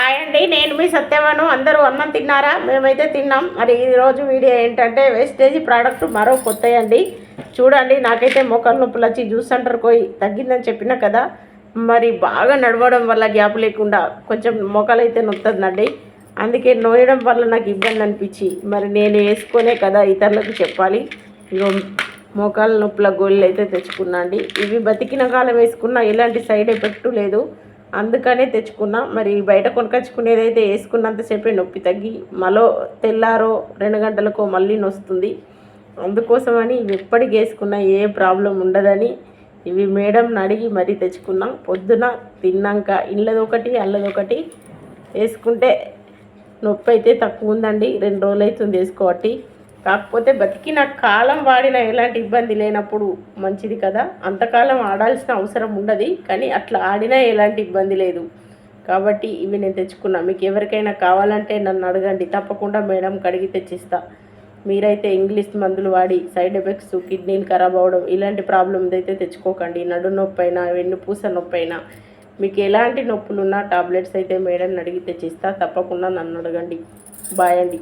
Hi అండి, నేను మీ సత్యవను. అందరూ అన్నం తిన్నారా? మేమైతే తిన్నాం. మరి ఈరోజు వీడియో ఏంటంటే వేస్టేజ్ ప్రోడక్ట్ మరో కొత్తవి అండి. చూడండి, నాకైతే మోకాలు నొప్పులు వచ్చి జ్యూస్ సెంటర్ పోయి తగ్గిందని చెప్పిన కదా. మరి బాగా నడవడం వల్ల గ్యాప్ లేకుండా కొంచెం మోకాలు అయితే నొత్తుందండి. అందుకే నోయడం వల్ల నాకు ఇబ్బంది అనిపించి మరి నేను వేసుకునే కదా ఇతరులకు చెప్పాలి. ఇగో మోకాలు నొప్పుల గోళ్ళు అయితే తెచ్చుకున్నా అండి. ఇవి బతికిన కాలం వేసుకున్నా ఎలాంటి సైడ్ ఎఫెక్ట్ లేదు, అందుకనే తెచ్చుకున్నా. మరి బయట కొనుకొచ్చుకునేదైతే వేసుకున్నంతసేపే నొప్పి తగ్గి మళ్ళీ తెల్లారో 2 గంటలకో మళ్ళీ నొస్తుంది. అందుకోసమని ఇవి ఎప్పటికి వేసుకున్నా ఏ ప్రాబ్లం ఉండదని ఇవి మేడంని అడిగి మరీ తెచ్చుకున్నా. పొద్దున తిన్నాక ఇళ్ళదొకటి అల్లదొకటి వేసుకుంటే నొప్పి అయితే తక్కువ ఉందండి. 2 రోజులు అవుతుంది వేసుకోబట్టి. కాకపోతే బతికిన కాలం వాడిన ఎలాంటి ఇబ్బంది లేనప్పుడు మంచిది కదా. అంతకాలం ఆడాల్సిన అవసరం ఉండదు, కానీ అట్లా ఆడినా ఎలాంటి ఇబ్బంది లేదు. కాబట్టి ఇవి నేను తెచ్చుకున్నా. మీకు ఎవరికైనా కావాలంటే నన్ను అడగండి, తప్పకుండా మేడం కడిగి తెచ్చిస్తా. మీరైతే ఇంగ్లీష్ మందులు వాడి సైడ్ ఎఫెక్ట్స్, కిడ్నీలు ఖరాబ్ అవ్వడం ఇలాంటి ప్రాబ్లమ్స్ అయితే తెచ్చుకోకండి. నడు నొప్పి అయినా వెన్నుపూస నొప్పి అయినా మీకు ఎలాంటి నొప్పులున్నా టాబ్లెట్స్ అయితే మేడం అడిగి తెచ్చిస్తా. తప్పకుండా నన్ను అడగండి. బాయ్ అండి.